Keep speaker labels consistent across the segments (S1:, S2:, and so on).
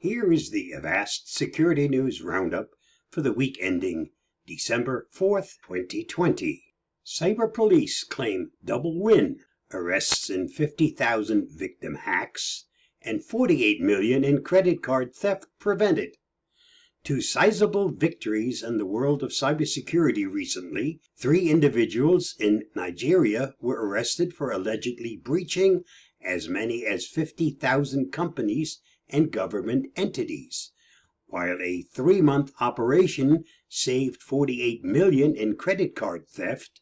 S1: Here is the Avast Security News Roundup for the week ending December 4th, 2020. Cyber police claim double win, arrests in 50,000 victim hacks, and 48 million in credit card theft prevented. Two sizable victories in the world of cybersecurity recently. 3 individuals in Nigeria were arrested for allegedly breaching as many as 50,000 companies and government entities, while a 3-month operation saved 48 million in credit card theft.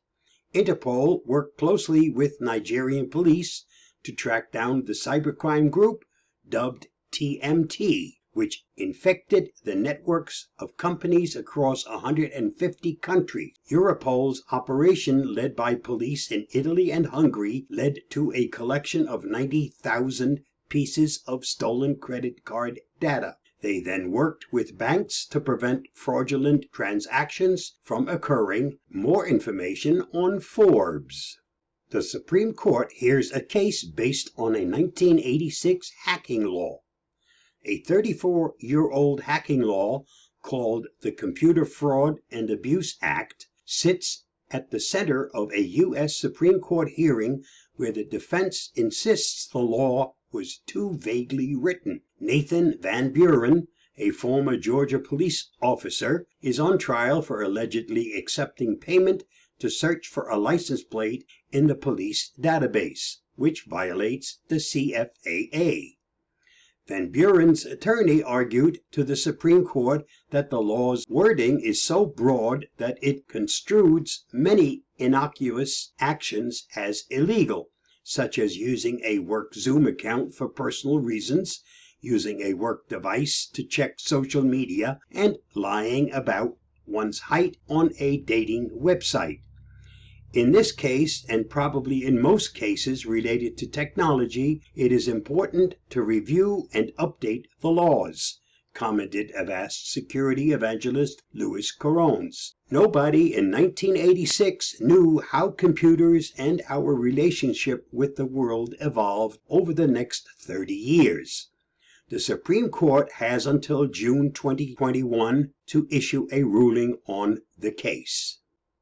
S1: Interpol worked closely with Nigerian police to track down the cybercrime group dubbed TMT, which infected the networks of companies across 150 countries. Europol's operation, led by police in Italy and Hungary, led to a collection of 90,000 pieces of stolen credit card data. They then worked with banks to prevent fraudulent transactions from occurring. More information on Forbes. The Supreme Court hears a case based on a 1986 hacking law. A 34-year-old hacking law called the Computer Fraud and Abuse Act sits at the center of a U.S. Supreme Court hearing where the defense insists the law was too vaguely written. Nathan Van Buren, a former Georgia police officer, is on trial for allegedly accepting payment to search for a license plate in the police database, which violates the CFAA. Van Buren's attorney argued to the Supreme Court that the law's wording is so broad that it construes many innocuous actions as illegal, such as using a work Zoom account for personal reasons, using a work device to check social media, and lying about one's height on a dating website. In this case, and probably in most cases related to technology, it is important to review and update the laws, commented Avast security evangelist Louis Corones. Nobody in 1986 knew how computers and our relationship with the world evolved over the next 30 years. The Supreme Court has until June 2021 to issue a ruling on the case.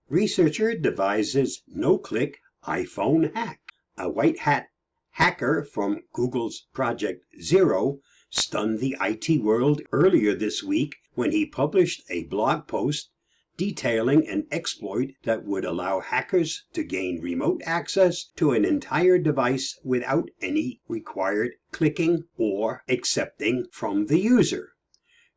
S1: Researcher devises no-click iPhone hack. A white hat hacker from Google's Project Zero stunned the IT world earlier this week when he published a blog post detailing an exploit that would allow hackers to gain remote access to an entire device without any required clicking or accepting from the user.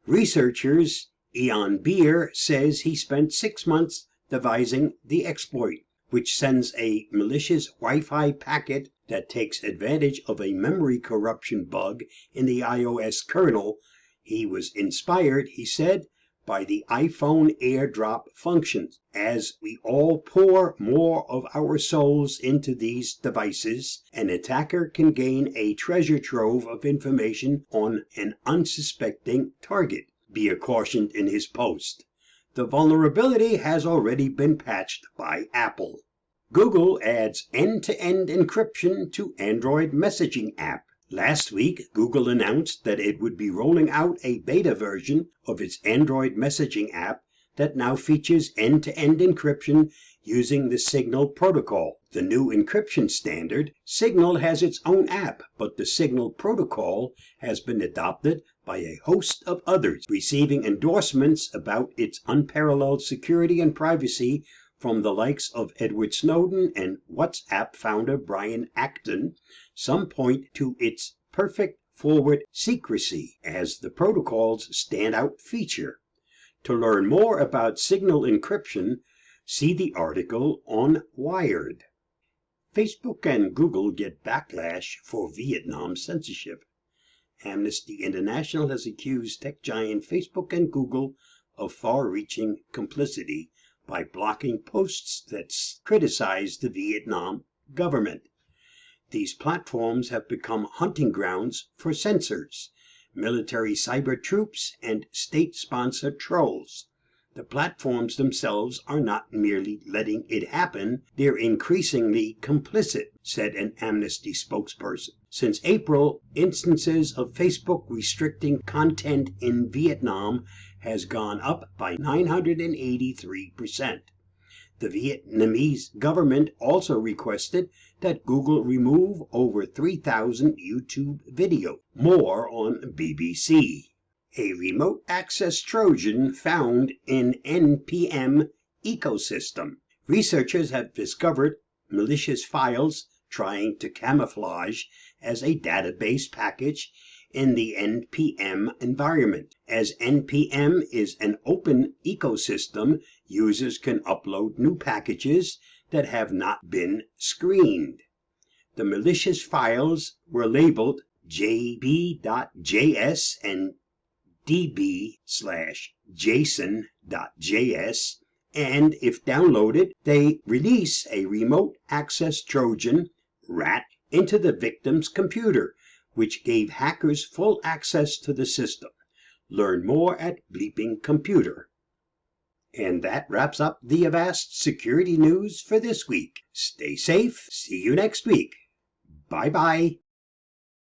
S1: Researchers Ian Beer says he spent 6 months devising the exploit, which sends a malicious Wi-Fi packet that takes advantage of a memory corruption bug in the iOS kernel. He was inspired, he said, by the iPhone AirDrop functions. As we all pour more of our souls into these devices, an attacker can gain a treasure trove of information on an unsuspecting target, Beer cautioned in his post. The vulnerability has already been patched by Apple. Google adds end-to-end encryption to Android messaging app. Last week, Google announced that it would be rolling out a beta version of its Android messaging app that now features end-to-end encryption using the Signal protocol. The new encryption standard, Signal has its own app, but the Signal protocol has been adopted by a host of others, receiving endorsements about its unparalleled security and privacy from the likes of Edward Snowden and WhatsApp founder Brian Acton. Some point to its perfect forward secrecy as the protocol's standout feature. To learn more about Signal encryption, see the article on Wired. Facebook and Google get backlash for Vietnam censorship. Amnesty International has accused tech giant Facebook and Google of far-reaching complicity by blocking posts that criticize the Vietnam government. These platforms have become hunting grounds for censors, military cyber troops, and state-sponsored trolls. The platforms themselves are not merely letting it happen, they're increasingly complicit, said an Amnesty spokesperson. Since April, instances of Facebook restricting content in Vietnam has gone up by 983%. The Vietnamese government also requested that Google remove over 3,000 YouTube videos. More on BBC. A remote access Trojan found in NPM ecosystem. Researchers have discovered malicious files trying to camouflage as a database package in the NPM environment. As NPM is an open ecosystem, users can upload new packages that have not been screened. The malicious files were labeled jb.js and db/json.js, and if downloaded, they release a remote access Trojan, RAT, into the victim's computer, which gave hackers full access to the system. Learn more at Bleeping Computer. And that wraps up the Avast security news for this week. Stay safe. See you next week. Bye-bye.